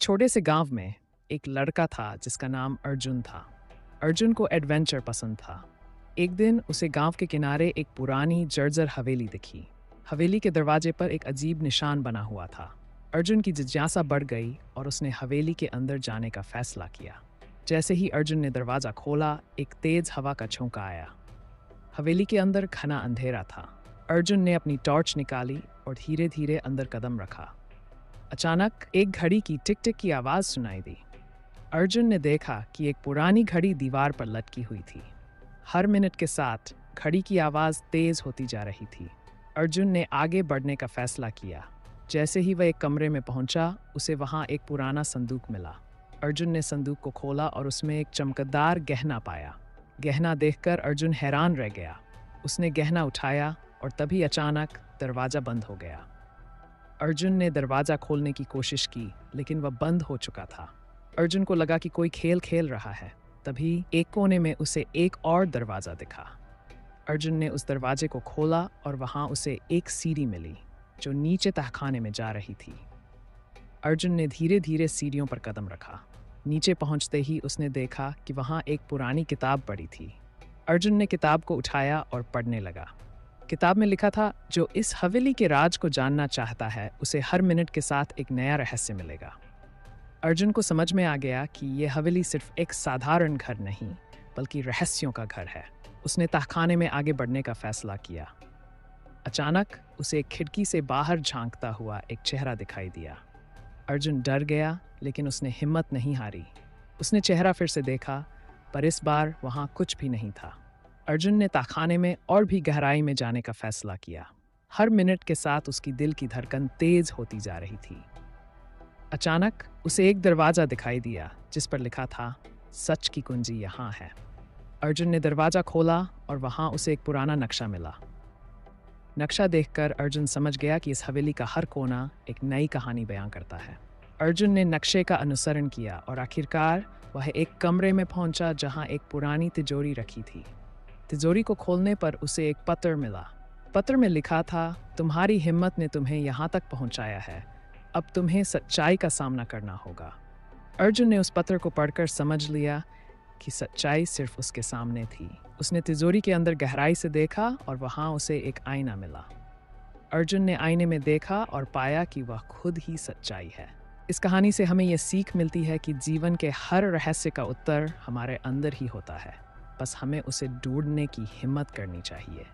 छोटे से गांव में एक लड़का था जिसका नाम अर्जुन था। अर्जुन को एडवेंचर पसंद था। एक दिन उसे गांव के किनारे एक पुरानी जर्जर हवेली दिखी। हवेली के दरवाजे पर एक अजीब निशान बना हुआ था। अर्जुन की जिज्ञासा बढ़ गई और उसने हवेली के अंदर जाने का फैसला किया। जैसे ही अर्जुन ने दरवाज़ा खोला, एक तेज हवा का झोंका आया। हवेली के अंदर घना अंधेरा था। अर्जुन ने अपनी टॉर्च निकाली और धीरे धीरे अंदर कदम रखा। अचानक एक घड़ी की टिक टिक की आवाज़ सुनाई दी। अर्जुन ने देखा कि एक पुरानी घड़ी दीवार पर लटकी हुई थी। हर मिनट के साथ घड़ी की आवाज़ तेज होती जा रही थी। अर्जुन ने आगे बढ़ने का फैसला किया। जैसे ही वह एक कमरे में पहुंचा, उसे वहां एक पुराना संदूक मिला। अर्जुन ने संदूक को खोला और उसमें एक चमकदार गहना पाया। गहना देखकर अर्जुन हैरान रह गया। उसने गहना उठाया और तभी अचानक दरवाज़ा बंद हो गया। अर्जुन ने दरवाज़ा खोलने की कोशिश की, लेकिन वह बंद हो चुका था। अर्जुन को लगा कि कोई खेल खेल रहा है। तभी एक कोने में उसे एक और दरवाज़ा दिखा। अर्जुन ने उस दरवाजे को खोला और वहां उसे एक सीढ़ी मिली जो नीचे तहखाने में जा रही थी। अर्जुन ने धीरे धीरे सीढ़ियों पर कदम रखा। नीचे पहुंचते ही उसने देखा कि वहां एक पुरानी किताब पड़ी थी। अर्जुन ने किताब को उठाया और पढ़ने लगा। किताब में लिखा था, जो इस हवेली के राज को जानना चाहता है उसे हर मिनट के साथ एक नया रहस्य मिलेगा। अर्जुन को समझ में आ गया कि यह हवेली सिर्फ एक साधारण घर नहीं, बल्कि रहस्यों का घर है। उसने तहखाने में आगे बढ़ने का फैसला किया। अचानक उसे एक खिड़की से बाहर झांकता हुआ एक चेहरा दिखाई दिया। अर्जुन डर गया, लेकिन उसने हिम्मत नहीं हारी। उसने चेहरा फिर से देखा, पर इस बार वहां कुछ भी नहीं था। अर्जुन ने तहखाने में और भी गहराई में जाने का फैसला किया। हर मिनट के साथ उसकी दिल की धड़कन तेज होती जा रही थी। अचानक उसे एक दरवाज़ा दिखाई दिया जिस पर लिखा था, सच की कुंजी यहाँ है। अर्जुन ने दरवाज़ा खोला और वहाँ उसे एक पुराना नक्शा मिला। नक्शा देखकर अर्जुन समझ गया कि इस हवेली का हर कोना एक नई कहानी बयां करता है। अर्जुन ने नक्शे का अनुसरण किया और आखिरकार वह एक कमरे में पहुंचा जहां एक पुरानी तिजोरी रखी थी। तिजोरी को खोलने पर उसे एक पत्र मिला। पत्र में लिखा था, तुम्हारी हिम्मत ने तुम्हें यहाँ तक पहुँचाया है, अब तुम्हें सच्चाई का सामना करना होगा। अर्जुन ने उस पत्र को पढ़कर समझ लिया कि सच्चाई सिर्फ उसके सामने थी। उसने तिजोरी के अंदर गहराई से देखा और वहाँ उसे एक आईना मिला। अर्जुन ने आईने में देखा और पाया कि वह खुद ही सच्चाई है। इस कहानी से हमें यह सीख मिलती है कि जीवन के हर रहस्य का उत्तर हमारे अंदर ही होता है, बस हमें उसे ढूंढने की हिम्मत करनी चाहिए।